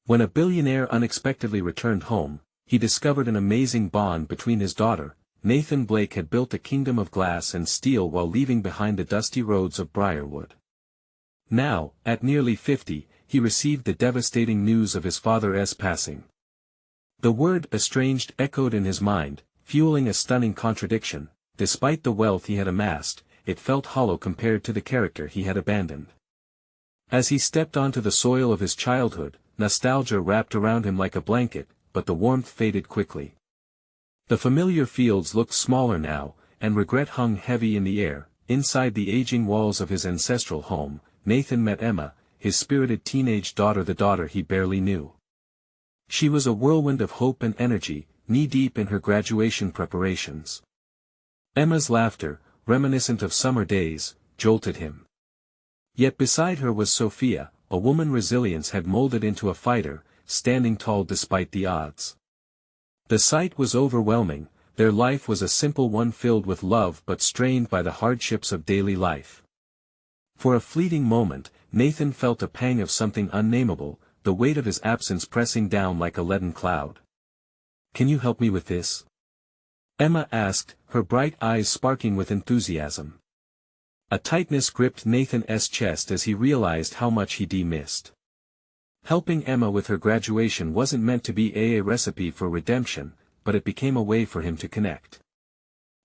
When a billionaire unexpectedly returned home, he discovered an amazing bond between his daughter. Nathan Blake had built a kingdom of glass and steel while leaving behind the dusty roads of Briarwood. Now, at nearly 50, he received the devastating news of his father's passing. The word estranged echoed in his mind, fueling a stunning contradiction. Despite the wealth he had amassed, it felt hollow compared to the character he had abandoned. As he stepped onto the soil of his childhood, nostalgia wrapped around him like a blanket, but the warmth faded quickly. The familiar fields looked smaller now, and regret hung heavy in the air. Inside the aging walls of his ancestral home, Nathan met Emma, his spirited teenage daughter, the daughter he barely knew. She was a whirlwind of hope and energy, knee-deep in her graduation preparations. Emma's laughter, reminiscent of summer days, jolted him. Yet beside her was Sophia, a woman resilience had molded into a fighter, standing tall despite the odds. The sight was overwhelming. Their life was a simple one filled with love but strained by the hardships of daily life. For a fleeting moment, Nathan felt a pang of something unnameable, the weight of his absence pressing down like a leaden cloud. "Can you help me with this?" Emma asked, her bright eyes sparkling with enthusiasm. A tightness gripped Nathan's chest as he realized how much he'd missed. Helping Emma with her graduation wasn't meant to be a recipe for redemption, but it became a way for him to connect.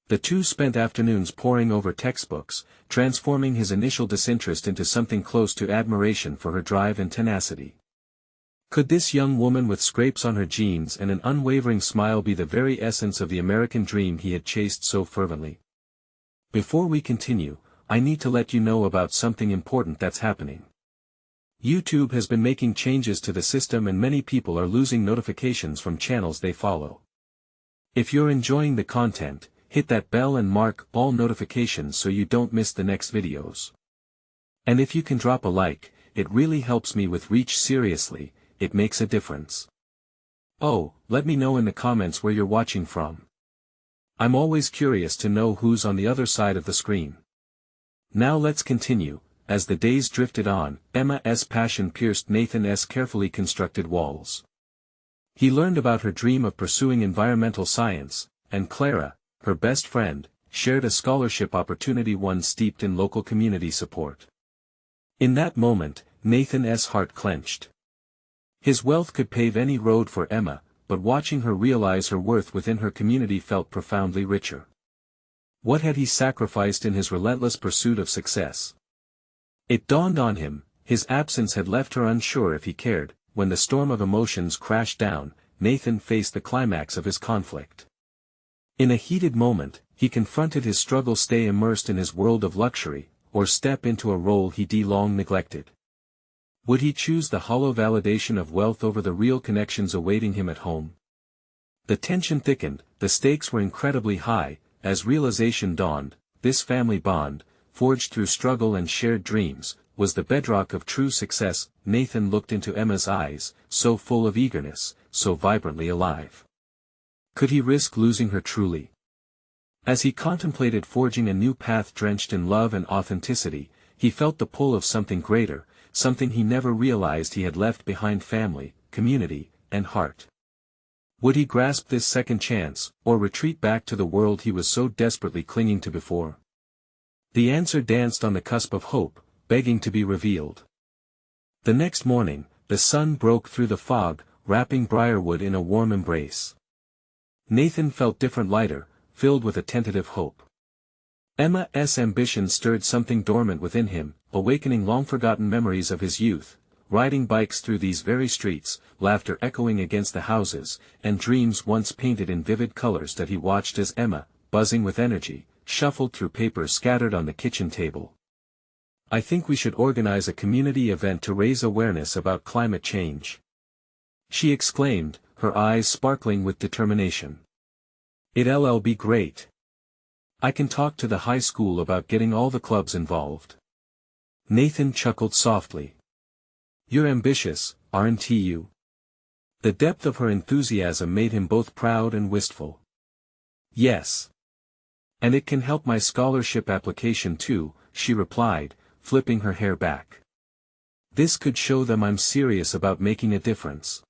The two spent afternoons poring over textbooks, transforming his initial disinterest into something close to admiration for her drive and tenacity. Could this young woman with scrapes on her jeans and an unwavering smile be the very essence of the American dream he had chased so fervently? Before we continue, I need to let you know about something important that's happening. YouTube has been making changes to the system and many people are losing notifications from channels they follow. If you're enjoying the content, hit that bell and mark all notifications so you don't miss the next videos. And if you can drop a like, it really helps me with reach. Seriously, it makes a difference. Oh, let me know in the comments where you're watching from. I'm always curious to know who's on the other side of the screen. Now let's continue. As the days drifted on, Emma's passion pierced Nathan's carefully constructed walls. He learned about her dream of pursuing environmental science, and Clara, her best friend, shared a scholarship opportunity, one steeped in local community support. In that moment, Nathan's heart clenched. His wealth could pave any road for Emma, but watching her realize her worth within her community felt profoundly richer. What had he sacrificed in his relentless pursuit of success? It dawned on him, his absence had left her unsure if he cared. When the storm of emotions crashed down, Nathan faced the climax of his conflict. In a heated moment, he confronted his struggle: stay immersed in his world of luxury, or step into a role he'd long neglected. Would he choose the hollow validation of wealth over the real connections awaiting him at home? The tension thickened, the stakes were incredibly high. As realization dawned, this family bond, forged through struggle and shared dreams, was the bedrock of true success. Nathan looked into Emma's eyes, so full of eagerness, so vibrantly alive. Could he risk losing her truly? As he contemplated forging a new path drenched in love and authenticity, he felt the pull of something greater, something he never realized he had left behind: family, community, and heart. Would he grasp this second chance, or retreat back to the world he was so desperately clinging to before? The answer danced on the cusp of hope, begging to be revealed. The next morning, the sun broke through the fog, wrapping Briarwood in a warm embrace. Nathan felt different, lighter, filled with a tentative hope. Emma's ambition stirred something dormant within him, awakening long-forgotten memories of his youth, riding bikes through these very streets, laughter echoing against the houses, and dreams once painted in vivid colors that he watched as Emma, buzzing with energy, shuffled through papers scattered on the kitchen table. "I think we should organize a community event to raise awareness about climate change," she exclaimed, her eyes sparkling with determination. "It'll be great. I can talk to the high school about getting all the clubs involved." Nathan chuckled softly. "You're ambitious, aren't you?" The depth of her enthusiasm made him both proud and wistful. "Yes. And it can help my scholarship application too," she replied, flipping her hair back. This could show them I'm serious about making a difference.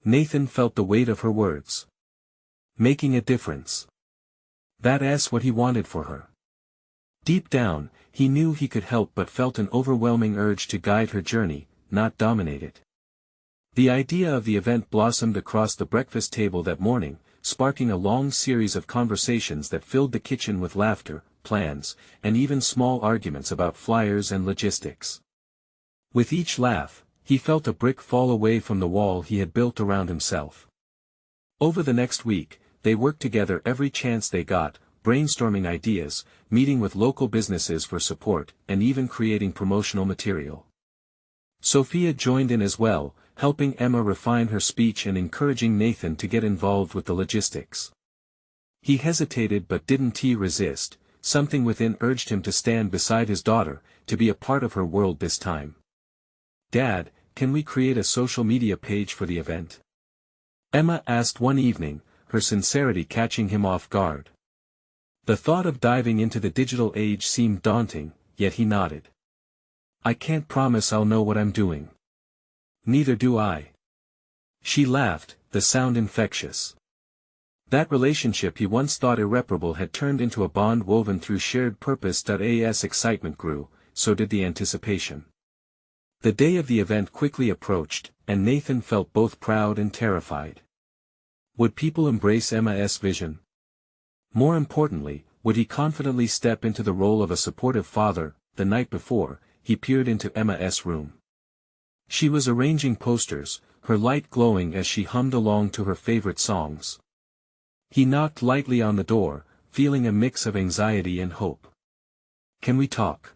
Nathan felt the weight of her words. Making a difference. That's what he wanted for her. Deep down, he knew he could help but felt an overwhelming urge to guide her journey, not dominate it. The idea of the event blossomed across the breakfast table that morning, sparking a long series of conversations that filled the kitchen with laughter, plans, and even small arguments about flyers and logistics. With each laugh, he felt a brick fall away from the wall he had built around himself. Over the next week, they worked together every chance they got, brainstorming ideas, meeting with local businesses for support, and even creating promotional material. Sophia joined in as well, helping Emma refine her speech and encouraging Nathan to get involved with the logistics. He hesitated but didn't resist, something within urged him to stand beside his daughter, to be a part of her world this time. "Dad, can we create a social media page for the event?" Emma asked one evening, her sincerity catching him off guard. The thought of diving into the digital age seemed daunting, yet he nodded. "I can't promise I'll know what I'm doing." "Neither do I." She laughed, the sound infectious. That relationship he once thought irreparable had turned into a bond woven through shared purpose. As excitement grew, so did the anticipation. The day of the event quickly approached, and Nathan felt both proud and terrified. Would people embrace Emma's vision? More importantly, would he confidently step into the role of a supportive father? The night before, he peered into Emma's room. She was arranging posters, her light glowing as she hummed along to her favorite songs. He knocked lightly on the door, feeling a mix of anxiety and hope. "Can we talk?"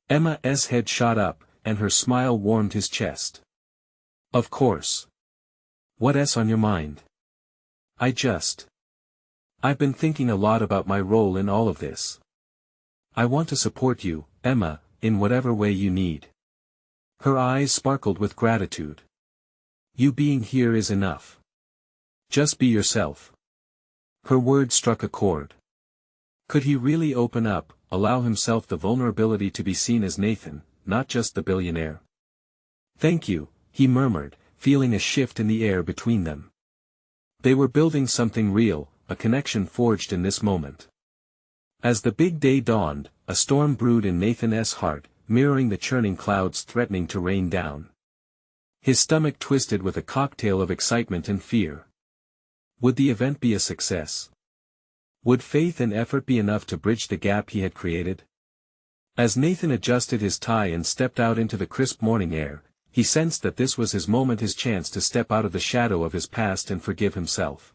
Emma's head shot up, and her smile warmed his chest. "Of course. What's on your mind?" I've been thinking a lot about my role in all of this. I want to support you, Emma, in whatever way you need." Her eyes sparkled with gratitude. "You being here is enough. Just be yourself." Her words struck a chord. Could he really open up, allow himself the vulnerability to be seen as Nathan, not just the billionaire? "Thank you," he murmured, feeling a shift in the air between them. They were building something real, a connection forged in this moment. As the big day dawned, a storm brewed in Nathan's heart, mirroring the churning clouds threatening to rain down. His stomach twisted with a cocktail of excitement and fear. Would the event be a success? Would faith and effort be enough to bridge the gap he had created? As Nathan adjusted his tie and stepped out into the crisp morning air, he sensed that this was his moment, his chance to step out of the shadow of his past and forgive himself.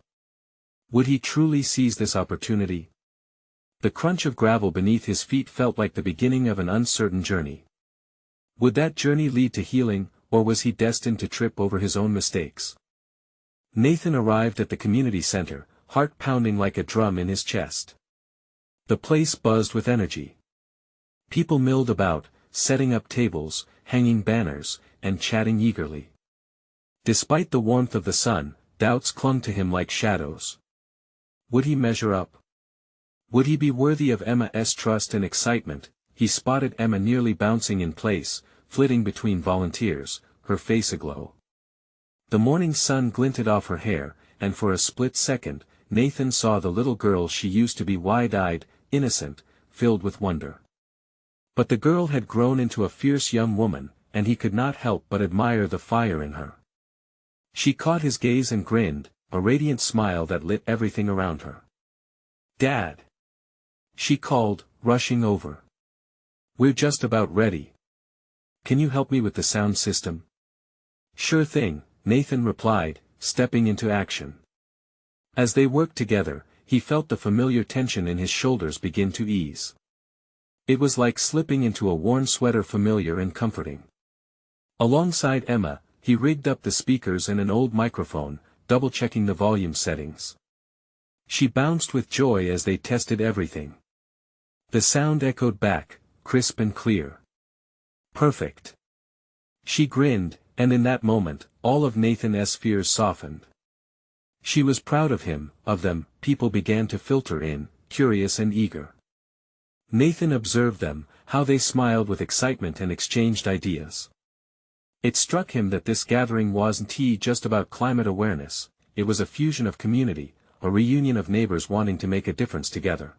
Would he truly seize this opportunity? The crunch of gravel beneath his feet felt like the beginning of an uncertain journey. Would that journey lead to healing, or was he destined to trip over his own mistakes? Nathan arrived at the community center, heart pounding like a drum in his chest. The place buzzed with energy. People milled about, setting up tables, hanging banners, and chatting eagerly. Despite the warmth of the sun, doubts clung to him like shadows. Would he measure up? Would he be worthy of Emma's trust and excitement? He spotted Emma nearly bouncing in place, flitting between volunteers, her face aglow. The morning sun glinted off her hair, and for a split second, Nathan saw the little girl she used to be, wide-eyed, innocent, filled with wonder. But the girl had grown into a fierce young woman, and he could not help but admire the fire in her. She caught his gaze and grinned, a radiant smile that lit everything around her. "Dad!" she called, rushing over. "We're just about ready. Can you help me with the sound system?" "Sure thing," Nathan replied, stepping into action. As they worked together, he felt the familiar tension in his shoulders begin to ease. It was like slipping into a worn sweater, familiar and comforting. Alongside Emma, he rigged up the speakers and an old microphone, double-checking the volume settings. She bounced with joy as they tested everything. The sound echoed back, crisp and clear. "Perfect." She grinned, and in that moment, all of Nathan's fears softened. She was proud of him, of them. People began to filter in, curious and eager. Nathan observed them, how they smiled with excitement and exchanged ideas. It struck him that this gathering wasn't just about climate awareness, it was a fusion of community, a reunion of neighbors wanting to make a difference together.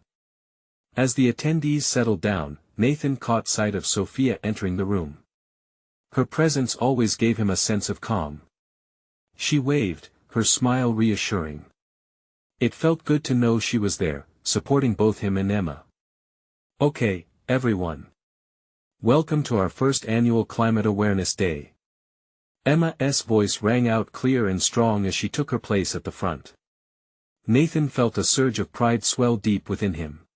As the attendees settled down, Nathan caught sight of Sophia entering the room. Her presence always gave him a sense of calm. She waved, her smile reassuring. It felt good to know she was there, supporting both him and Emma. "Okay, everyone. Welcome to our first annual Climate Awareness Day." Emma's voice rang out clear and strong as she took her place at the front. Nathan felt a surge of pride swell deep within him.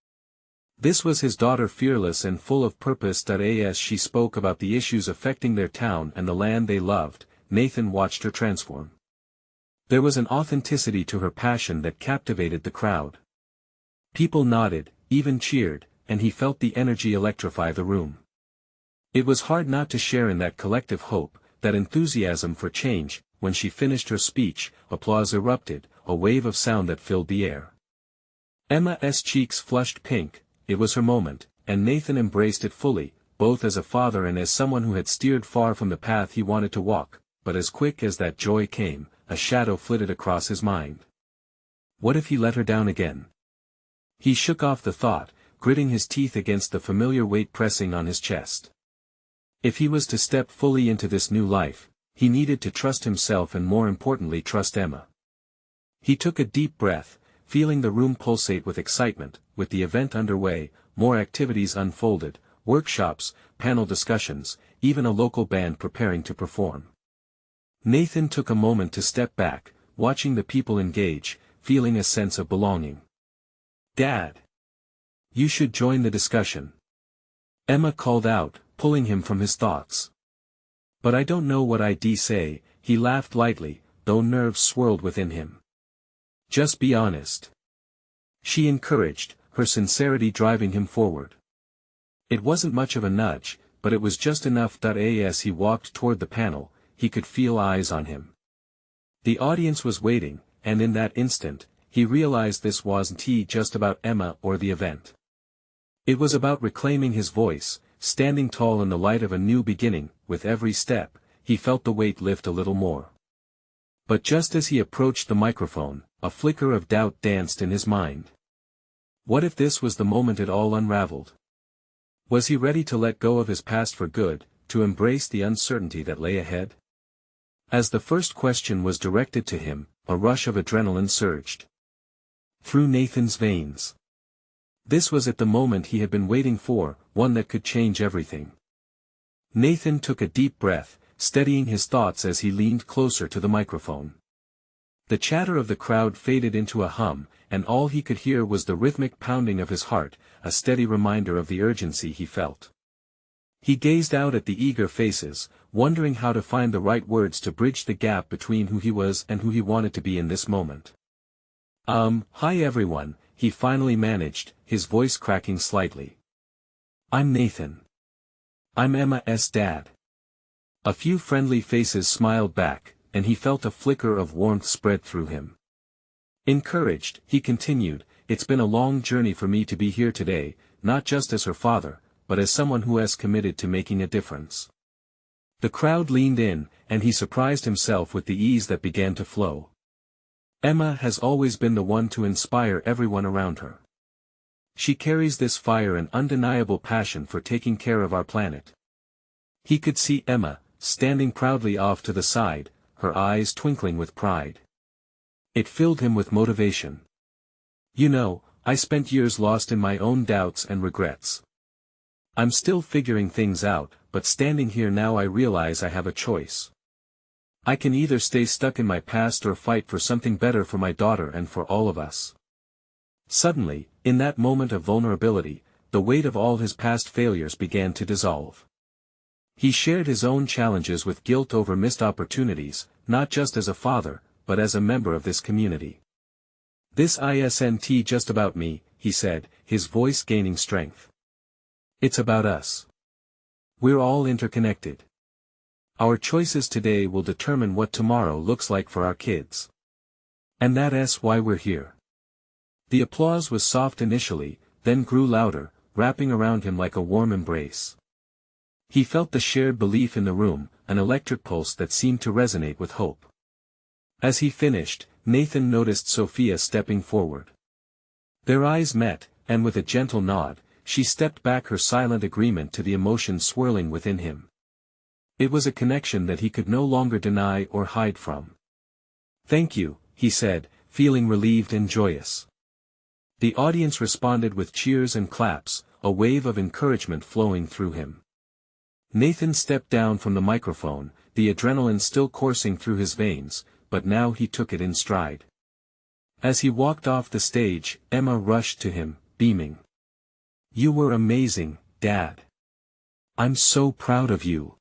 This was his daughter, fearless and full of purpose. As she spoke about the issues affecting their town and the land they loved, Nathan watched her transform. There was an authenticity to her passion that captivated the crowd. People nodded, even cheered, and he felt the energy electrify the room. It was hard not to share in that collective hope, that enthusiasm for change. When she finished her speech, applause erupted, a wave of sound that filled the air. Emma's cheeks flushed pink. It was her moment, and Nathan embraced it fully, both as a father and as someone who had steered far from the path he wanted to walk. But as quick as that joy came, a shadow flitted across his mind. What if he let her down again? He shook off the thought, gritting his teeth against the familiar weight pressing on his chest. If he was to step fully into this new life, he needed to trust himself and, more importantly, trust Emma. He took a deep breath, feeling the room pulsate with excitement. With the event underway, more activities unfolded, workshops, panel discussions, even a local band preparing to perform. Nathan took a moment to step back, watching the people engage, feeling a sense of belonging. "Dad! You should join the discussion," Emma called out, pulling him from his thoughts. "But I don't know what I'd say," he laughed lightly, though nerves swirled within him. "Just be honest," she encouraged, her sincerity driving him forward. It wasn't much of a nudge, but it was just enough. As he walked toward the panel, he could feel eyes on him. The audience was waiting, and in that instant, he realized this wasn't just about Emma or the event. It was about reclaiming his voice, standing tall in the light of a new beginning. With every step, he felt the weight lift a little more. But just as he approached the microphone, a flicker of doubt danced in his mind. What if this was the moment it all unraveled? Was he ready to let go of his past for good, to embrace the uncertainty that lay ahead? As the first question was directed to him, a rush of adrenaline surged through Nathan's veins. This was at the moment he had been waiting for, one that could change everything. Nathan took a deep breath, steadying his thoughts as he leaned closer to the microphone. The chatter of the crowd faded into a hum, and all he could hear was the rhythmic pounding of his heart, a steady reminder of the urgency he felt. He gazed out at the eager faces, wondering how to find the right words to bridge the gap between who he was and who he wanted to be in this moment. Hi everyone," he finally managed, his voice cracking slightly. "I'm Nathan. I'm Emma's dad." A few friendly faces smiled back, and he felt a flicker of warmth spread through him. Encouraged, he continued, "It's been a long journey for me to be here today, not just as her father, but as someone who has committed to making a difference." The crowd leaned in, and he surprised himself with the ease that began to flow. Emma has always been the one to inspire everyone around her. She carries this fire and undeniable passion for taking care of our planet. He could see Emma, standing proudly off to the side, her eyes twinkling with pride. It filled him with motivation. "You know, I spent years lost in my own doubts and regrets. I'm still figuring things out, but standing here now I realize I have a choice. I can either stay stuck in my past or fight for something better for my daughter and for all of us." Suddenly, in that moment of vulnerability, the weight of all his past failures began to dissolve. He shared his own challenges with guilt over missed opportunities, not just as a father, but as a member of this community. "This isn't just about me," he said, his voice gaining strength. "It's about us. We're all interconnected. Our choices today will determine what tomorrow looks like for our kids. And that's why we're here." The applause was soft initially, then grew louder, wrapping around him like a warm embrace. He felt the shared belief in the room, an electric pulse that seemed to resonate with hope. As he finished, Nathan noticed Sophia stepping forward. Their eyes met, and with a gentle nod, she stepped back, her silent agreement to the emotion swirling within him. It was a connection that he could no longer deny or hide from. "Thank you," he said, feeling relieved and joyous. The audience responded with cheers and claps, a wave of encouragement flowing through him. Nathan stepped down from the microphone, the adrenaline still coursing through his veins, but now he took it in stride. As he walked off the stage, Emma rushed to him, beaming. "You were amazing, Dad. I'm so proud of you."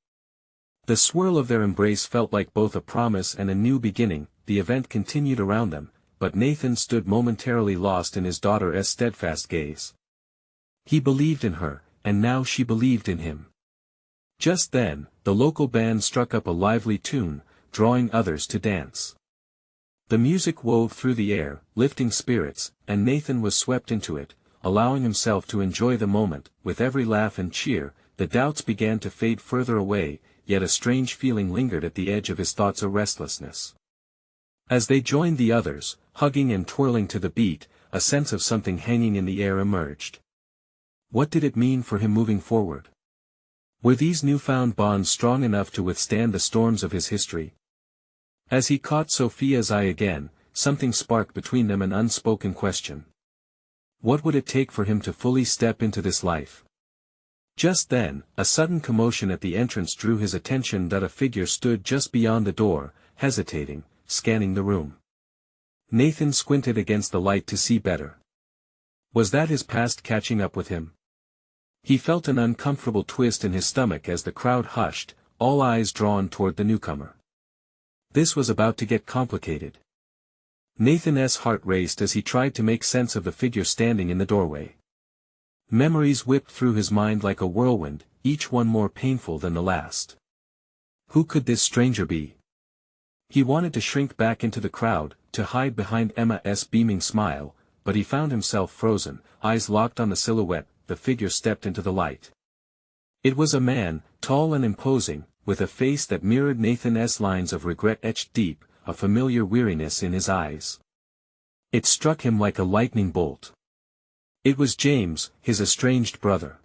The swirl of their embrace felt like both a promise and a new beginning. The event continued around them, but Nathan stood momentarily lost in his daughter's steadfast gaze. He believed in her, and now she believed in him. Just then, the local band struck up a lively tune, drawing others to dance. The music wove through the air, lifting spirits, and Nathan was swept into it, allowing himself to enjoy the moment. With every laugh and cheer, the doubts began to fade further away, yet a strange feeling lingered at the edge of his thoughts, a restlessness. As they joined the others, hugging and twirling to the beat, a sense of something hanging in the air emerged. What did it mean for him moving forward? Were these newfound bonds strong enough to withstand the storms of his history? As he caught Sophia's eye again, something sparked between them, an unspoken question. What would it take for him to fully step into this life? Just then, a sudden commotion at the entrance drew his attention. That a figure stood just beyond the door, hesitating, scanning the room. Nathan squinted against the light to see better. Was that his past catching up with him? He felt an uncomfortable twist in his stomach as the crowd hushed, all eyes drawn toward the newcomer. This was about to get complicated. Nathan's heart raced as he tried to make sense of the figure standing in the doorway. Memories whipped through his mind like a whirlwind, each one more painful than the last. Who could this stranger be? He wanted to shrink back into the crowd, to hide behind Emma's beaming smile, but he found himself frozen, eyes locked on the silhouette. The figure stepped into the light. It was a man, tall and imposing, with a face that mirrored Nathan's lines of regret etched deep, a familiar weariness in his eyes. It struck him like a lightning bolt. It was James, his estranged brother.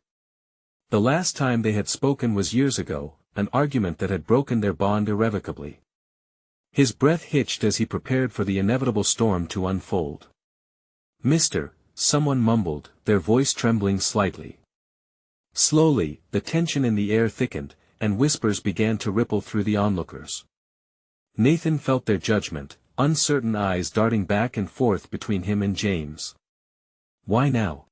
The last time they had spoken was years ago, an argument that had broken their bond irrevocably. His breath hitched as he prepared for the inevitable storm to unfold. "Mister," someone mumbled, their voice trembling slightly. Slowly, the tension in the air thickened, and whispers began to ripple through the onlookers. Nathan felt their judgment, uncertain eyes darting back and forth between him and James. Why now?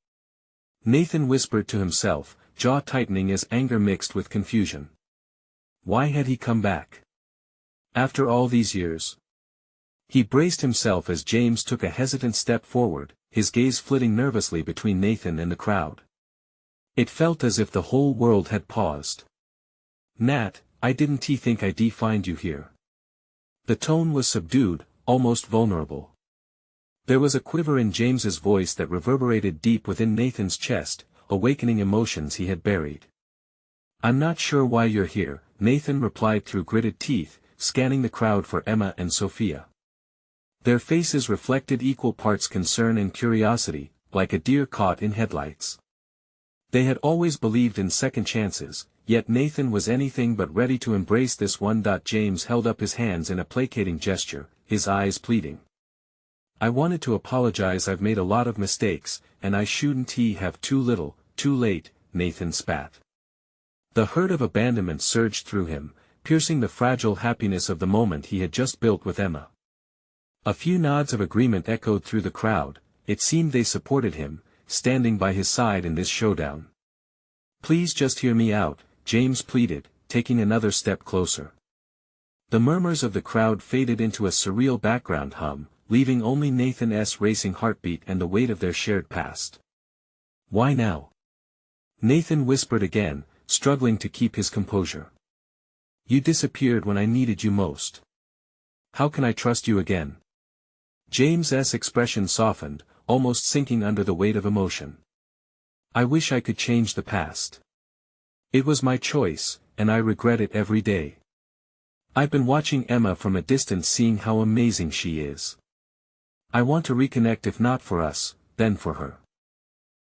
Nathan whispered to himself, jaw tightening as anger mixed with confusion. Why had he come back? After all these years? He braced himself as James took a hesitant step forward, his gaze flitting nervously between Nathan and the crowd. It felt as if the whole world had paused. "Nat, I didn't think I'd find you here." The tone was subdued, almost vulnerable. There was a quiver in James's voice that reverberated deep within Nathan's chest, awakening emotions he had buried. "I'm not sure why you're here," Nathan replied through gritted teeth, scanning the crowd for Emma and Sophia. Their faces reflected equal parts concern and curiosity, like a deer caught in headlights. They had always believed in second chances, yet Nathan was anything but ready to embrace this one. James held up his hands in a placating gesture, his eyes pleading. "I wanted to apologize. I've made a lot of mistakes, and I shouldn't have too little, too late," Nathan spat. The hurt of abandonment surged through him, piercing the fragile happiness of the moment he had just built with Emma. A few nods of agreement echoed through the crowd. It seemed they supported him, standing by his side in this showdown. "Please just hear me out," James pleaded, taking another step closer. The murmurs of the crowd faded into a surreal background hum, leaving only Nathan's racing heartbeat and the weight of their shared past. "Why now?" Nathan whispered again, struggling to keep his composure. "You disappeared when I needed you most. How can I trust you again?" James's expression softened, almost sinking under the weight of emotion. "I wish I could change the past. It was my choice, and I regret it every day. I've been watching Emma from a distance, seeing how amazing she is. I want to reconnect, if not for us, then for her."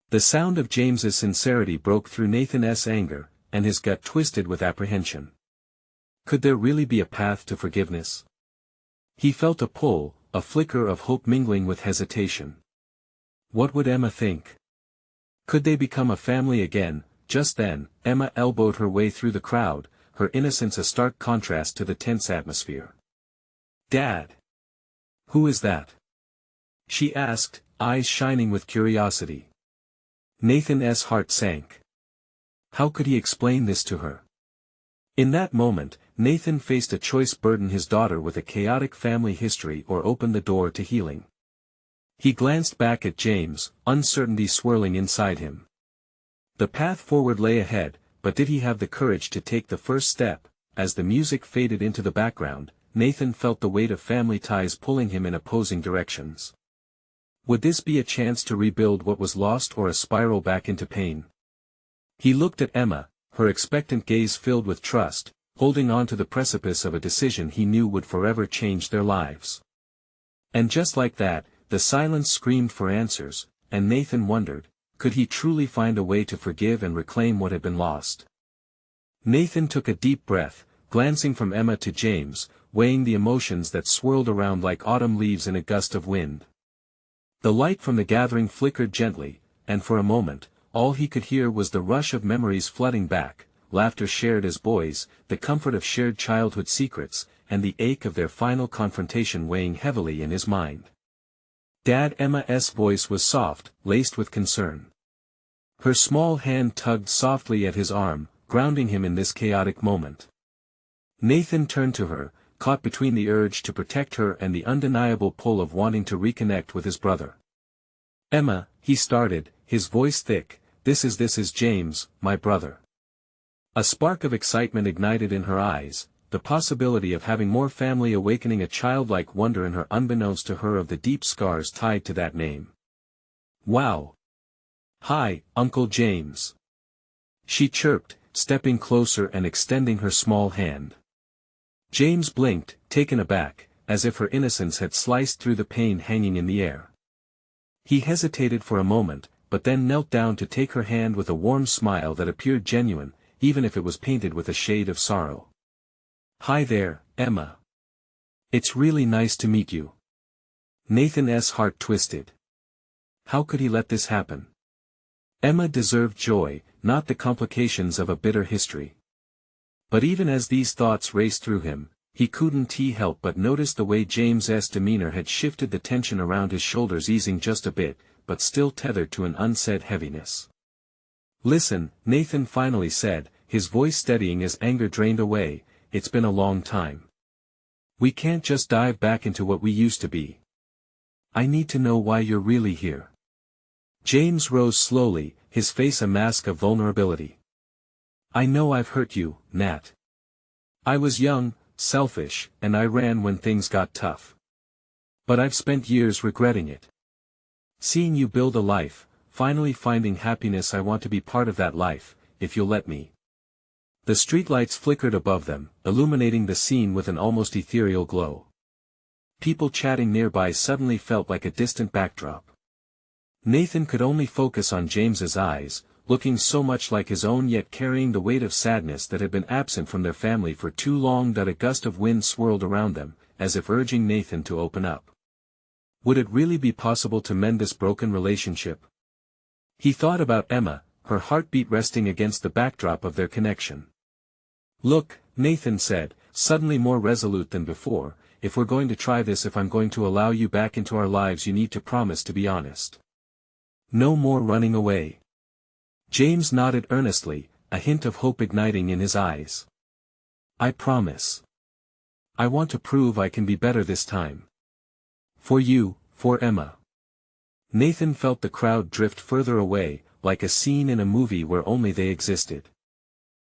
The sound of James's sincerity broke through Nathan's anger, and his gut twisted with apprehension. Could there really be a path to forgiveness? He felt a pull, a flicker of hope mingling with hesitation. What would Emma think? Could they become a family again? Just then, Emma elbowed her way through the crowd, her innocence a stark contrast to the tense atmosphere. "Dad! Who is that?" she asked, eyes shining with curiosity. Nathan's heart sank. How could he explain this to her? In that moment, Nathan faced a choice: burden his daughter with a chaotic family history or open the door to healing. He glanced back at James, uncertainty swirling inside him. The path forward lay ahead, but did he have the courage to take the first step? As the music faded into the background, Nathan felt the weight of family ties pulling him in opposing directions. Would this be a chance to rebuild what was lost, or a spiral back into pain? He looked at Emma, her expectant gaze filled with trust, holding on to the precipice of a decision he knew would forever change their lives. And just like that, the silence screamed for answers, and Nathan wondered, could he truly find a way to forgive and reclaim what had been lost? Nathan took a deep breath, glancing from Emma to James, weighing the emotions that swirled around like autumn leaves in a gust of wind. The light from the gathering flickered gently, and for a moment, all he could hear was the rush of memories flooding back, laughter shared as boys, the comfort of shared childhood secrets, and the ache of their final confrontation weighing heavily in his mind. "Dad," Emma's voice was soft, laced with concern. Her small hand tugged softly at his arm, grounding him in this chaotic moment. Nathan turned to her, caught between the urge to protect her and the undeniable pull of wanting to reconnect with his brother. "Emma," he started, his voice thick, this is James, my brother." A spark of excitement ignited in her eyes, the possibility of having more family awakening a childlike wonder in her unbeknownst to her of the deep scars tied to that name. "Wow! Hi, Uncle James," she chirped, stepping closer and extending her small hand. James blinked, taken aback, as if her innocence had sliced through the pain hanging in the air. He hesitated for a moment, but then knelt down to take her hand with a warm smile that appeared genuine, even if it was painted with a shade of sorrow. "Hi there, Emma. It's really nice to meet you." Nathan's heart twisted. How could he let this happen? Emma deserved joy, not the complications of a bitter history. But even as these thoughts raced through him, he couldn't help but notice the way James's demeanor had shifted, the tension around his shoulders easing just a bit, but still tethered to an unsaid heaviness. "Listen," Nathan finally said, his voice steadying as anger drained away, "it's been a long time. We can't just dive back into what we used to be. I need to know why you're really here." James rose slowly, his face a mask of vulnerability. "I know I've hurt you, Nat. I was young, selfish, and I ran when things got tough. But I've spent years regretting it. Seeing you build a life, finally finding happiness, I want to be part of that life, if you'll let me." The streetlights flickered above them, illuminating the scene with an almost ethereal glow. People chatting nearby suddenly felt like a distant backdrop. Nathan could only focus on James's eyes, looking so much like his own yet carrying the weight of sadness that had been absent from their family for too long. A gust of wind swirled around them, as if urging Nathan to open up. Would it really be possible to mend this broken relationship? He thought about Emma, her heartbeat resting against the backdrop of their connection. "Look," Nathan said, suddenly more resolute than before, "if we're going to try this, if I'm going to allow you back into our lives, you need to promise to be honest. No more running away." James nodded earnestly, a hint of hope igniting in his eyes. "I promise. I want to prove I can be better this time. For you, for Emma." Nathan felt the crowd drift further away, like a scene in a movie where only they existed.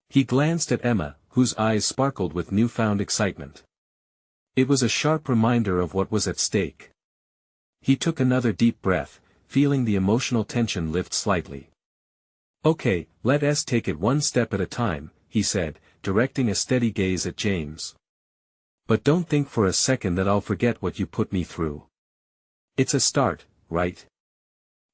He glanced at Emma, whose eyes sparkled with newfound excitement. It was a sharp reminder of what was at stake. He took another deep breath, feeling the emotional tension lift slightly. Okay, let us take it one step at a time, he said, directing a steady gaze at James. But don't think for a second that I'll forget what you put me through. It's a start, right?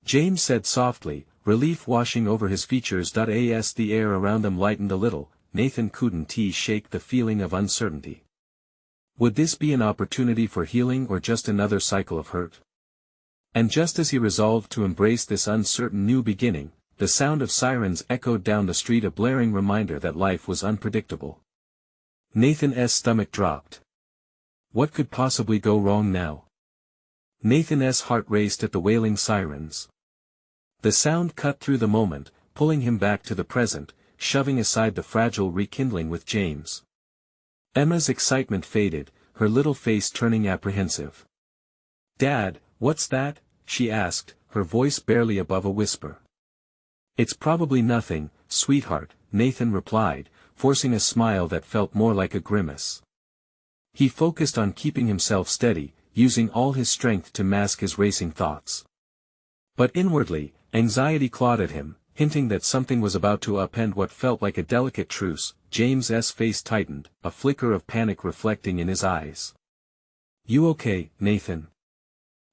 James said softly, relief washing over his features. As the air around them lightened a little, Nathan couldn't shake the feeling of uncertainty. Would this be an opportunity for healing or just another cycle of hurt? And just as he resolved to embrace this uncertain new beginning, the sound of sirens echoed down the street, a blaring reminder that life was unpredictable. Nathan's stomach dropped. What could possibly go wrong now? Nathan's heart raced at the wailing sirens. The sound cut through the moment, pulling him back to the present, shoving aside the fragile rekindling with James. Emma's excitement faded, her little face turning apprehensive. "Dad, what's that?" she asked, her voice barely above a whisper. "It's probably nothing, sweetheart," Nathan replied, forcing a smile that felt more like a grimace. He focused on keeping himself steady, using all his strength to mask his racing thoughts. But inwardly, anxiety clawed at him, hinting that something was about to upend what felt like a delicate truce. James's face tightened, a flicker of panic reflecting in his eyes. "You okay, Nathan?"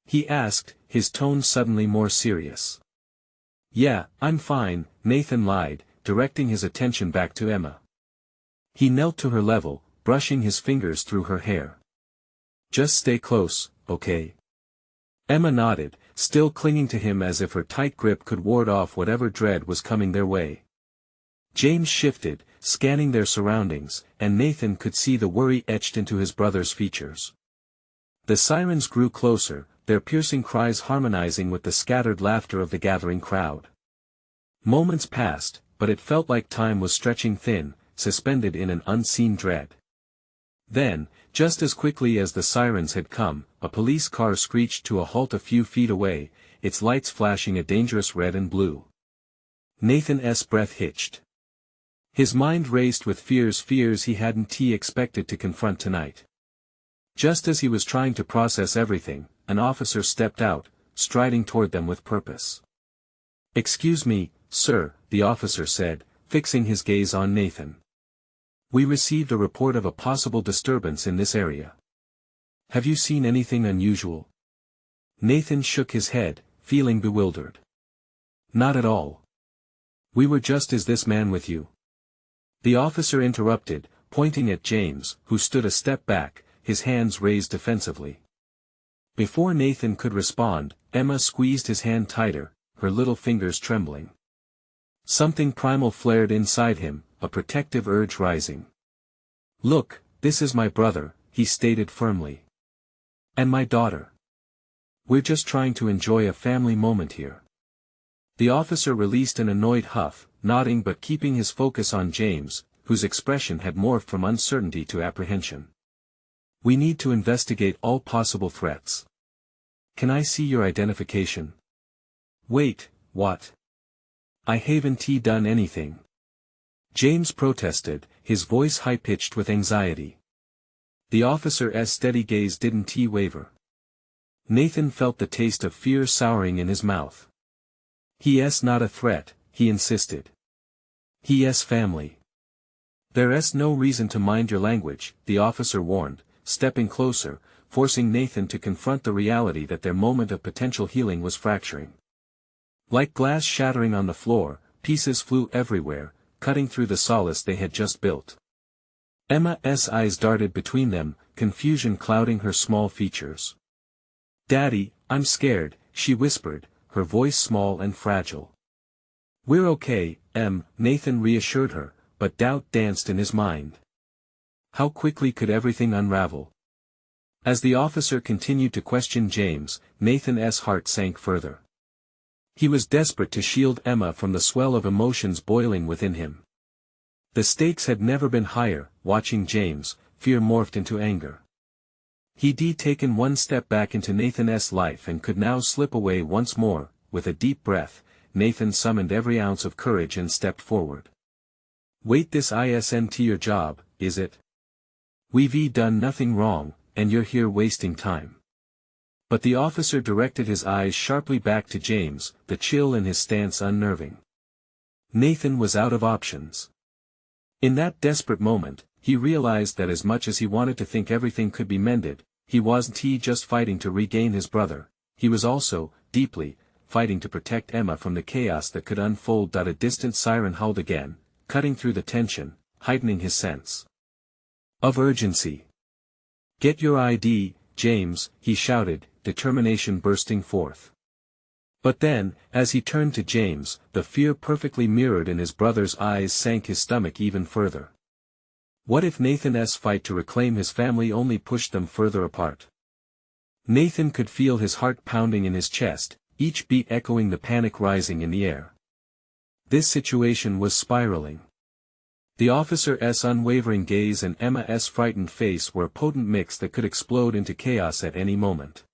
he asked, his tone suddenly more serious. "Yeah, I'm fine," Nathan lied, directing his attention back to Emma. He knelt to her level, brushing his fingers through her hair. "Just stay close, okay?" Emma nodded, still clinging to him as if her tight grip could ward off whatever dread was coming their way. James shifted, scanning their surroundings, and Nathan could see the worry etched into his brother's features. The sirens grew closer, their piercing cries harmonizing with the scattered laughter of the gathering crowd. Moments passed, but it felt like time was stretching thin, suspended in an unseen dread. Then, just as quickly as the sirens had come, a police car screeched to a halt a few feet away, its lights flashing a dangerous red and blue. Nathan's breath hitched. His mind raced with fears he hadn't expected to confront tonight. Just as he was trying to process everything, an officer stepped out, striding toward them with purpose. "Excuse me, sir," the officer said, fixing his gaze on Nathan. "We received a report of a possible disturbance in this area. Have you seen anything unusual?" Nathan shook his head, feeling bewildered. "Not at all. We were just as this man with you." The officer interrupted, pointing at James, who stood a step back, his hands raised defensively. Before Nathan could respond, Emma squeezed his hand tighter, her little fingers trembling. Something primal flared inside him, a protective urge rising. "Look, this is my brother," he stated firmly. "And my daughter. We're just trying to enjoy a family moment here." The officer released an annoyed huff, nodding but keeping his focus on James, whose expression had morphed from uncertainty to apprehension. "We need to investigate all possible threats. Can I see your identification?" "Wait, what? I haven't done anything." James protested, his voice high-pitched with anxiety. The officer's steady gaze didn't waver. Nathan felt the taste of fear souring in his mouth. "He's not a threat," he insisted. "He's family. There's no reason to mind your language," the officer warned, stepping closer, forcing Nathan to confront the reality that their moment of potential healing was fracturing. Like glass shattering on the floor, pieces flew everywhere, cutting through the solace they had just built. Emma's eyes darted between them, confusion clouding her small features. "Daddy, I'm scared," she whispered, her voice small and fragile. "We're okay, Nathan reassured her, but doubt danced in his mind. How quickly could everything unravel? As the officer continued to question James, Nathan's heart sank further. He was desperate to shield Emma from the swell of emotions boiling within him. The stakes had never been higher. Watching James, fear morphed into anger. He'd taken one step back into Nathan's life and could now slip away once more. With a deep breath, Nathan summoned every ounce of courage and stepped forward. "Wait, this isn't your job, is it? We've done nothing wrong, and you're here wasting time." But the officer directed his eyes sharply back to James, the chill in his stance unnerving. Nathan was out of options. In that desperate moment, he realized that as much as he wanted to think everything could be mended, he wasn't just fighting to regain his brother, he was also, deeply, fighting to protect Emma from the chaos that could unfold. A distant siren howled again, cutting through the tension, heightening his sense of urgency. "Get your ID, James," he shouted, determination bursting forth. But then, as he turned to James, the fear perfectly mirrored in his brother's eyes sank his stomach even further. What if Nathan's fight to reclaim his family only pushed them further apart? Nathan could feel his heart pounding in his chest, each beat echoing the panic rising in the air. This situation was spiraling. The officer's unwavering gaze and Emma's frightened face were a potent mix that could explode into chaos at any moment.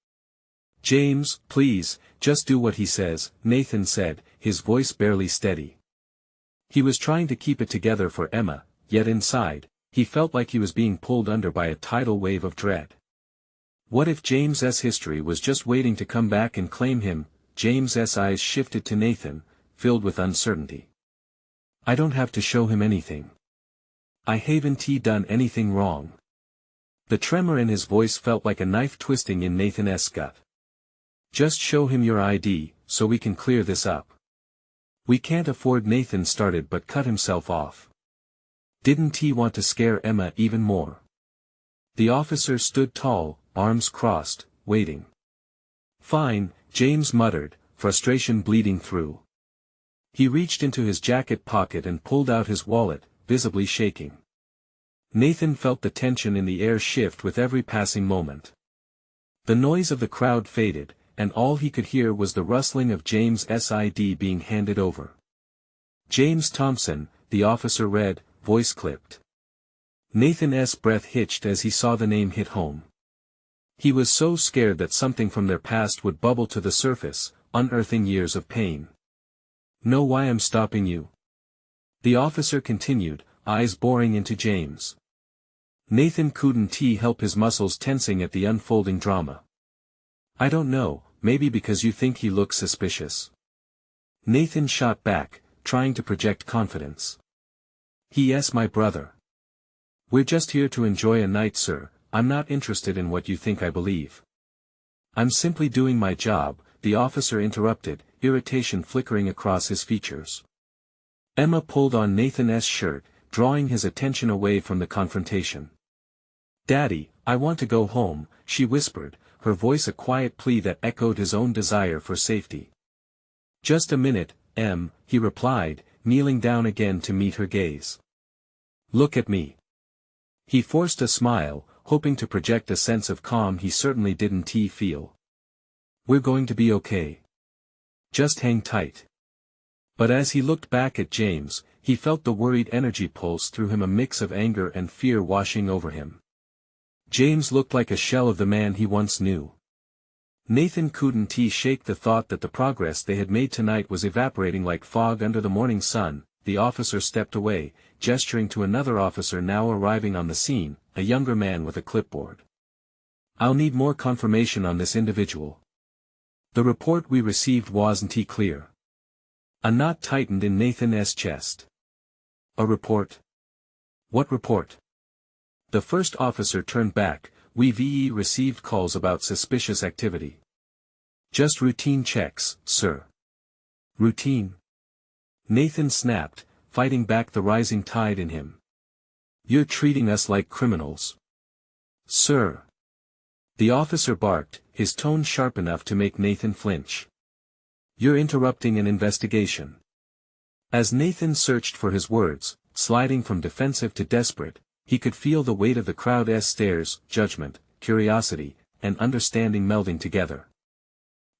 "James, please, just do what he says," Nathan said, his voice barely steady. He was trying to keep it together for Emma, yet inside, he felt like he was being pulled under by a tidal wave of dread. What if James's history was just waiting to come back and claim him? James's eyes shifted to Nathan, filled with uncertainty. "I don't have to show him anything. I haven't done anything wrong." The tremor in his voice felt like a knife twisting in Nathan's gut. "Just show him your ID, so we can clear this up." "We can't afford," Nathan started but cut himself off. Didn't he want to scare Emma even more? The officer stood tall, arms crossed, waiting. "Fine," James muttered, frustration bleeding through. He reached into his jacket pocket and pulled out his wallet, visibly shaking. Nathan felt the tension in the air shift with every passing moment. The noise of the crowd faded, and all he could hear was the rustling of James's ID being handed over. "James Thompson," the officer read, voice clipped. Nathan's breath hitched as he saw the name hit home. He was so scared that something from their past would bubble to the surface, unearthing years of pain. "Know why I'm stopping you?" The officer continued, eyes boring into James. Nathan couldn't help his muscles tensing at the unfolding drama. "I don't know, maybe because you think he looks suspicious." Nathan shot back, trying to project confidence. "Yes, my brother. We're just here to enjoy a night, sir. I'm not interested in what you think I believe." "I'm simply doing my job," the officer interrupted, irritation flickering across his features. Emma pulled on Nathan's shirt, drawing his attention away from the confrontation. "Daddy, I want to go home," she whispered, her voice a quiet plea that echoed his own desire for safety. "Just a minute, Em," he replied, kneeling down again to meet her gaze. "Look at me." He forced a smile, hoping to project a sense of calm he certainly didn't feel. "We're going to be okay. Just hang tight." But as he looked back at James, he felt the worried energy pulse through him, a mix of anger and fear washing over him. James looked like a shell of the man he once knew. Nathan couldn't shake the thought that the progress they had made tonight was evaporating like fog under the morning sun. The officer stepped away, gesturing to another officer now arriving on the scene, a younger man with a clipboard. "I'll need more confirmation on this individual. The report we received wasn't clear." A knot tightened in Nathan's chest. "A report? What report?" The first officer turned back. "We've received calls about suspicious activity." "Just routine checks, sir." "Routine?" Nathan snapped, fighting back the rising tide in him. "You're treating us like criminals." "Sir." The officer barked, his tone sharp enough to make Nathan flinch. "You're interrupting an investigation." As Nathan searched for his words, sliding from defensive to desperate, he could feel the weight of the crowd's stares, judgment, curiosity, and understanding melding together.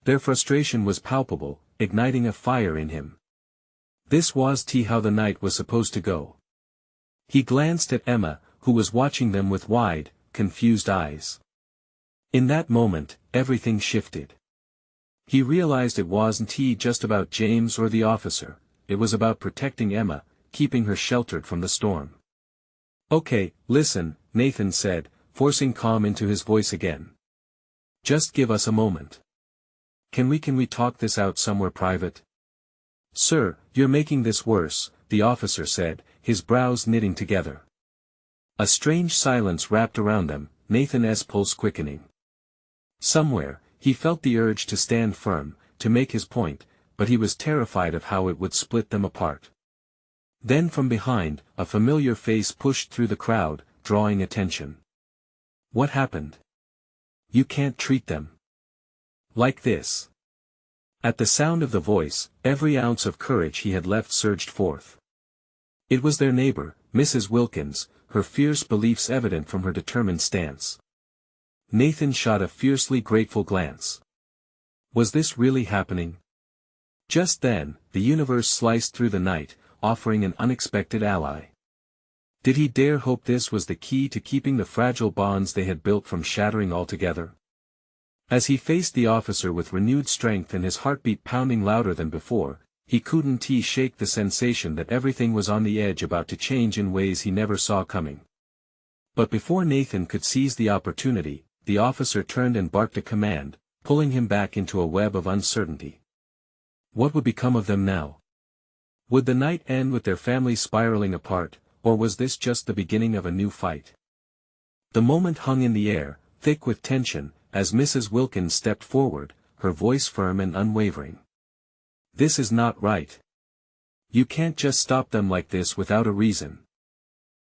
Their frustration was palpable, igniting a fire in him. This was how the night was supposed to go. He glanced at Emma, who was watching them with wide, confused eyes. In that moment, everything shifted. He realized it wasn't just about James or the officer, it was about protecting Emma, keeping her sheltered from the storm. "Okay, listen," Nathan said, forcing calm into his voice again. "Just give us a moment. Can we talk this out somewhere private?" "Sir, you're making this worse," the officer said, his brows knitting together. A strange silence wrapped around them, Nathan's pulse quickening. Somewhere, he felt the urge to stand firm, to make his point, but he was terrified of how it would split them apart. Then from behind, a familiar face pushed through the crowd, drawing attention. "What happened? You can't treat them like this." At the sound of the voice, every ounce of courage he had left surged forth. It was their neighbor, Mrs. Wilkins, her fierce beliefs evident from her determined stance. Nathan shot a fiercely grateful glance. Was this really happening? Just then, the universe sliced through the night, offering an unexpected ally. Did he dare hope this was the key to keeping the fragile bonds they had built from shattering altogether? As he faced the officer with renewed strength and his heartbeat pounding louder than before, he couldn't shake the sensation that everything was on the edge, about to change in ways he never saw coming. But before Nathan could seize the opportunity, the officer turned and barked a command, pulling him back into a web of uncertainty. What would become of them now? Would the night end with their families spiraling apart, or was this just the beginning of a new fight? The moment hung in the air, thick with tension, as Mrs. Wilkins stepped forward, her voice firm and unwavering. "This is not right. You can't just stop them like this without a reason."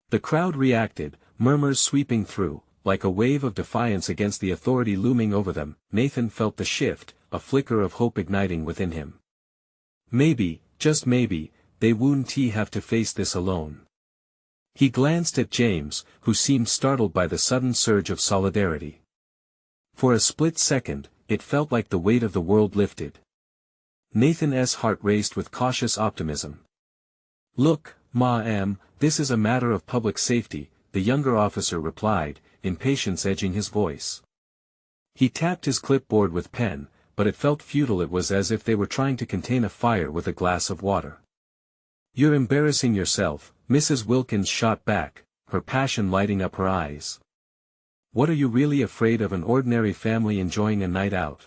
The crowd reacted, murmurs sweeping through, like a wave of defiance against the authority looming over them. Nathan felt the shift, a flicker of hope igniting within him. Maybe, just maybe, they wouldn't have to face this alone. He glanced at James, who seemed startled by the sudden surge of solidarity. For a split second, it felt like the weight of the world lifted. Nathan's heart raced with cautious optimism. "Look, ma'am, this is a matter of public safety," the younger officer replied, impatience edging his voice. He tapped his clipboard with pen, but it felt futile. It was as if they were trying to contain a fire with a glass of water. "You're embarrassing yourself," Mrs. Wilkins shot back, her passion lighting up her eyes. "What are you really afraid of? An ordinary family enjoying a night out?"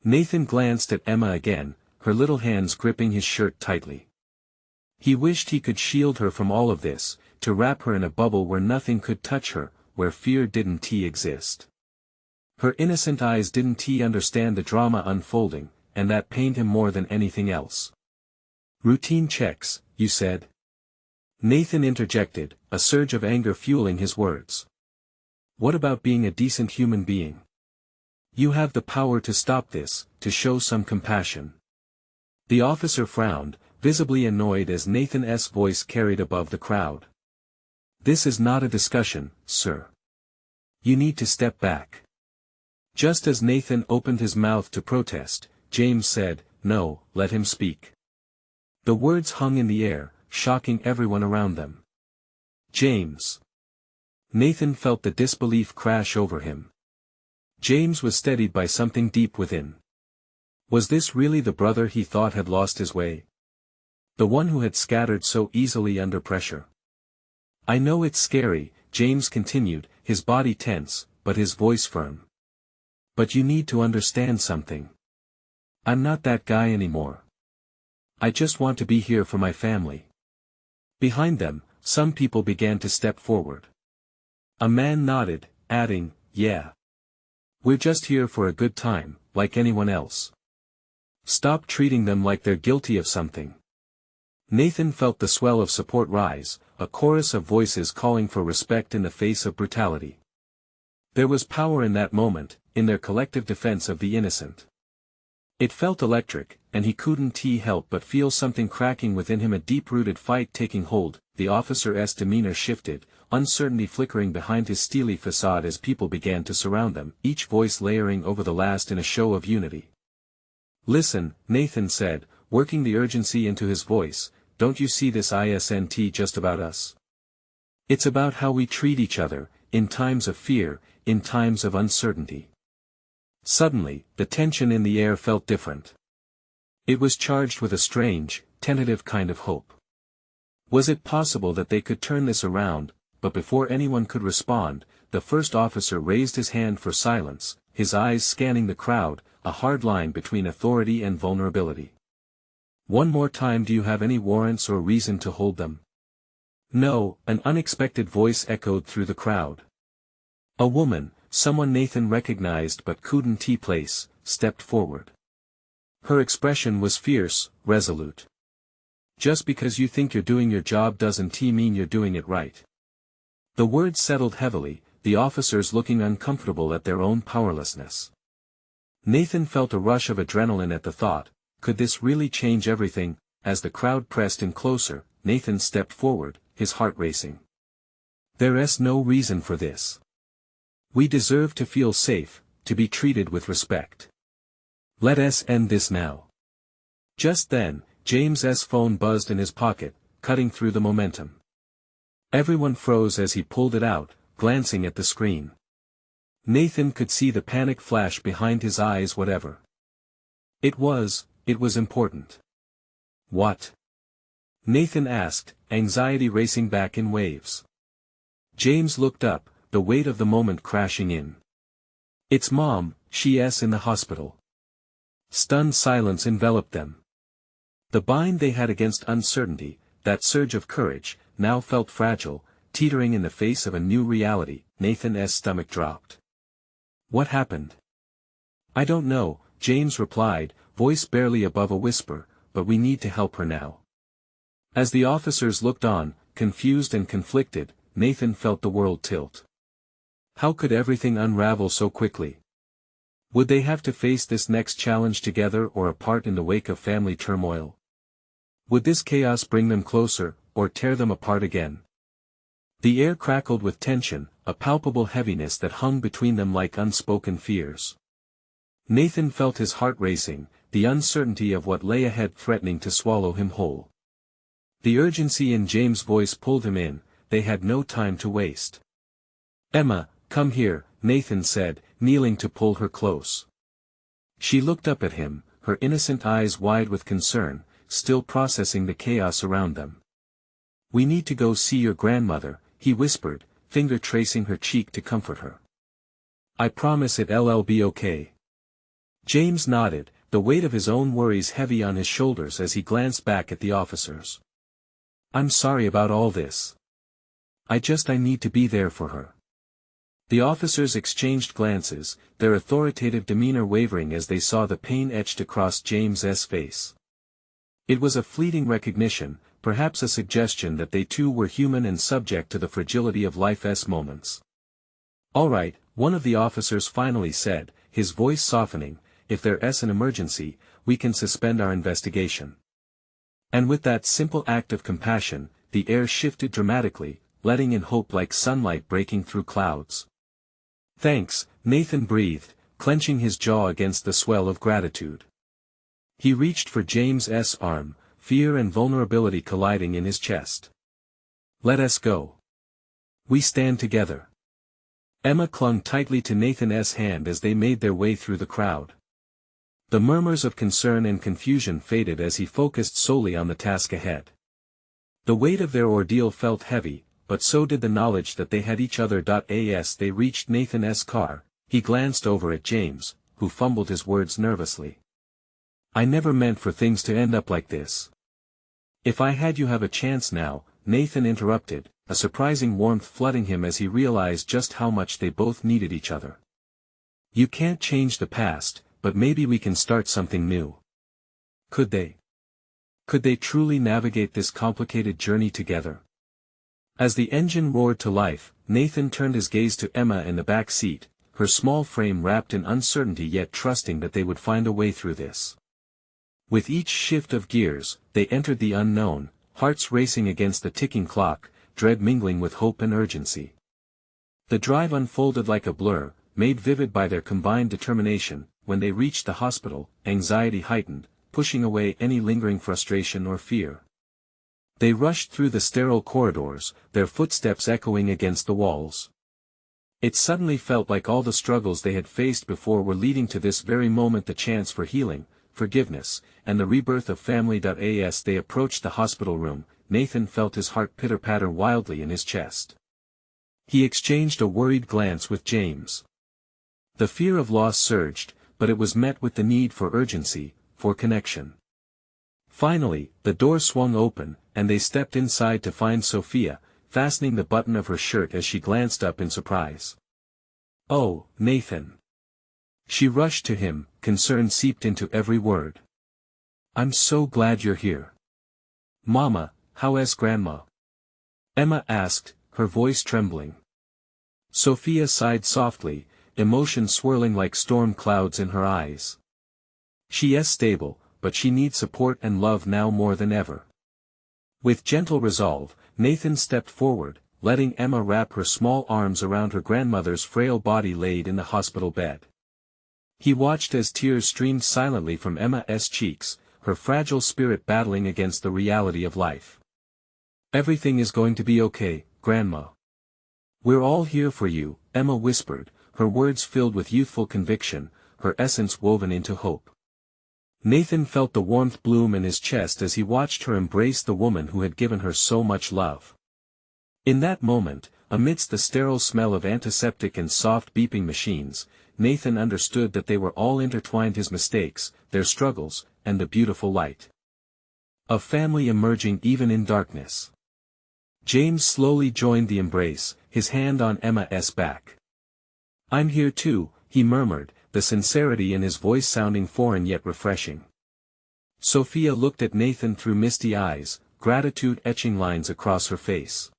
Nathan glanced at Emma again, her little hands gripping his shirt tightly. He wished he could shield her from all of this, to wrap her in a bubble where nothing could touch her, where fear didn't exist. Her innocent eyes didn't understand the drama unfolding, and that pained him more than anything else. "Routine checks, you said?" Nathan interjected, a surge of anger fueling his words. "What about being a decent human being? You have the power to stop this, to show some compassion." The officer frowned, visibly annoyed as Nathan's voice carried above the crowd. "This is not a discussion, sir. You need to step back." Just as Nathan opened his mouth to protest, James said, "No, let him speak." The words hung in the air, shocking everyone around them. "James." Nathan felt the disbelief crash over him. James was steadied by something deep within. Was this really the brother he thought had lost his way? The one who had scattered so easily under pressure? "I know it's scary," James continued, his body tense, but his voice firm. "But you need to understand something. I'm not that guy anymore. I just want to be here for my family." Behind them, some people began to step forward. A man nodded, adding, "Yeah. We're just here for a good time, like anyone else. Stop treating them like they're guilty of something." Nathan felt the swell of support rise, a chorus of voices calling for respect in the face of brutality. There was power in that moment, in their collective defense of the innocent. It felt electric, and he couldn't help but feel something cracking within him, a deep-rooted fight taking hold. The officer's demeanor shifted, uncertainty flickering behind his steely facade as people began to surround them, each voice layering over the last in a show of unity. "Listen," Nathan said, working the urgency into his voice, "don't you see this isn't just about us? It's about how we treat each other, in times of fear, in times of uncertainty." Suddenly, the tension in the air felt different. It was charged with a strange, tentative kind of hope. Was it possible that they could turn this around? But before anyone could respond, the first officer raised his hand for silence, his eyes scanning the crowd, a hard line between authority and vulnerability. One more time, do you have any warrants or reason to hold them? No, an unexpected voice echoed through the crowd. A woman, someone Nathan recognized but couldn't place, stepped forward. Her expression was fierce, resolute. Just because you think you're doing your job doesn't mean you're doing it right. The words settled heavily, the officers looking uncomfortable at their own powerlessness. Nathan felt a rush of adrenaline at the thought, could this really change everything? As the crowd pressed in closer, Nathan stepped forward, his heart racing. There's no reason for this. We deserve to feel safe, to be treated with respect. Let us end this now. Just then, James's phone buzzed in his pocket, cutting through the momentum. Everyone froze as he pulled it out, glancing at the screen. Nathan could see the panic flash behind his eyes. Whatever it was important. What? Nathan asked, anxiety racing back in waves. James looked up, the weight of the moment crashing in. It's Mom, she's in the hospital. Stunned silence enveloped them. The bind they had against uncertainty, that surge of courage, now felt fragile, teetering in the face of a new reality. Nathan's stomach dropped. What happened? I don't know, James replied, voice barely above a whisper, but we need to help her now. As the officers looked on, confused and conflicted, Nathan felt the world tilt. How could everything unravel so quickly? Would they have to face this next challenge together or apart in the wake of family turmoil? Would this chaos bring them closer, or tear them apart again? The air crackled with tension, a palpable heaviness that hung between them like unspoken fears. Nathan felt his heart racing, the uncertainty of what lay ahead threatening to swallow him whole. The urgency in James' voice pulled him in, they had no time to waste. Emma, come here, Nathan said, kneeling to pull her close. She looked up at him, her innocent eyes wide with concern, still processing the chaos around them. We need to go see your grandmother, he whispered, finger tracing her cheek to comfort her. I promise it'll be okay. James nodded, the weight of his own worries heavy on his shoulders as he glanced back at the officers. I'm sorry about all this. I need to be there for her. The officers exchanged glances, their authoritative demeanor wavering as they saw the pain etched across James's face. It was a fleeting recognition, perhaps a suggestion that they too were human and subject to the fragility of life's moments. All right, one of the officers finally said, his voice softening, if there's an emergency, we can suspend our investigation. And with that simple act of compassion, the air shifted dramatically, letting in hope like sunlight breaking through clouds. Thanks, Nathan breathed, clenching his jaw against the swell of gratitude. He reached for James's arm, fear and vulnerability colliding in his chest. Let us go. We stand together. Emma clung tightly to Nathan's hand as they made their way through the crowd. The murmurs of concern and confusion faded as he focused solely on the task ahead. The weight of their ordeal felt heavy, but so did the knowledge that they had each other. As they reached Nathan's car, he glanced over at James, who fumbled his words nervously. I never meant for things to end up like this. If I had you have a chance now, Nathan interrupted, a surprising warmth flooding him as he realized just how much they both needed each other. You can't change the past, but maybe we can start something new. Could they? Could they truly navigate this complicated journey together? As the engine roared to life, Nathan turned his gaze to Emma in the back seat, her small frame wrapped in uncertainty yet trusting that they would find a way through this. With each shift of gears, they entered the unknown, hearts racing against the ticking clock, dread mingling with hope and urgency. The drive unfolded like a blur, made vivid by their combined determination. When they reached the hospital, anxiety heightened, pushing away any lingering frustration or fear. They rushed through the sterile corridors, their footsteps echoing against the walls. It suddenly felt like all the struggles they had faced before were leading to this very moment, the chance for healing, forgiveness, and the rebirth of family. As they approached the hospital room, Nathan felt his heart pitter-patter wildly in his chest. He exchanged a worried glance with James. The fear of loss surged, but it was met with the need for urgency, for connection. Finally, the door swung open, and they stepped inside to find Sophia, fastening the button of her shirt as she glanced up in surprise. "Oh, Nathan." She rushed to him, concern seeped into every word. "I'm so glad you're here." "Mama, how is Grandma?" Emma asked, her voice trembling. Sophia sighed softly, emotion swirling like storm clouds in her eyes. "She is stable, but she needs support and love now more than ever." With gentle resolve, Nathan stepped forward, letting Emma wrap her small arms around her grandmother's frail body laid in the hospital bed. He watched as tears streamed silently from Emma's cheeks, her fragile spirit battling against the reality of life. "Everything is going to be okay, Grandma. We're all here for you," Emma whispered, her words filled with youthful conviction, her essence woven into hope. Nathan felt the warmth bloom in his chest as he watched her embrace the woman who had given her so much love. In that moment, amidst the sterile smell of antiseptic and soft beeping machines, Nathan understood that they were all intertwined: his mistakes, their struggles, and the beautiful light of family emerging even in darkness. James slowly joined the embrace, his hand on Emma's back. "I'm here too," he murmured, the sincerity in his voice sounding foreign yet refreshing. Sophia looked at Nathan through misty eyes, gratitude etching lines across her face.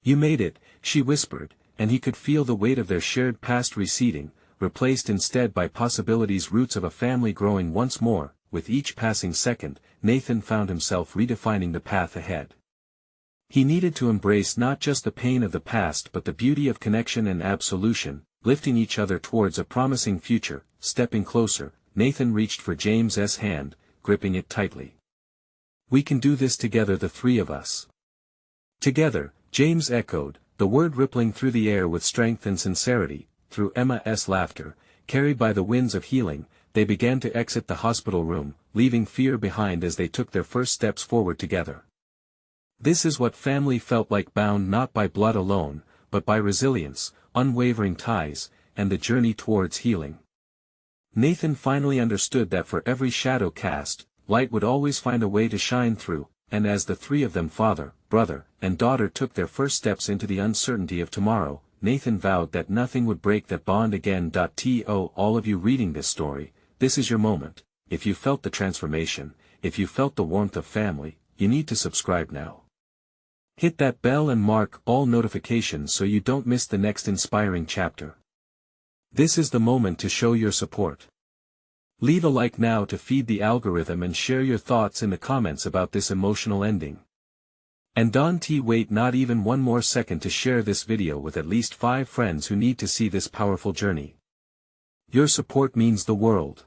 "You made it," she whispered, and he could feel the weight of their shared past receding, replaced instead by possibilities, roots of a family growing once more. With each passing second, Nathan found himself redefining the path ahead. He needed to embrace not just the pain of the past but the beauty of connection and absolution, lifting each other towards a promising future. Stepping closer, Nathan reached for James's hand, gripping it tightly. "We can do this together, the three of us." "Together," James echoed, the word rippling through the air with strength and sincerity. Through Emma's laughter, carried by the winds of healing, they began to exit the hospital room, leaving fear behind as they took their first steps forward together. This is what family felt like, bound not by blood alone, but by resilience, unwavering ties, and the journey towards healing. Nathan finally understood that for every shadow cast, light would always find a way to shine through, and as the three of them, father, brother, and daughter, took their first steps into the uncertainty of tomorrow, Nathan vowed that nothing would break that bond again. To all of you reading this story, this is your moment. If you felt the transformation, if you felt the warmth of family, you need to subscribe now. Hit that bell and mark all notifications so you don't miss the next inspiring chapter. This is the moment to show your support. Leave a like now to feed the algorithm and share your thoughts in the comments about this emotional ending. And don't wait not even one more second to share this video with at least 5 friends who need to see this powerful journey. Your support means the world.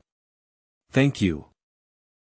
Thank you.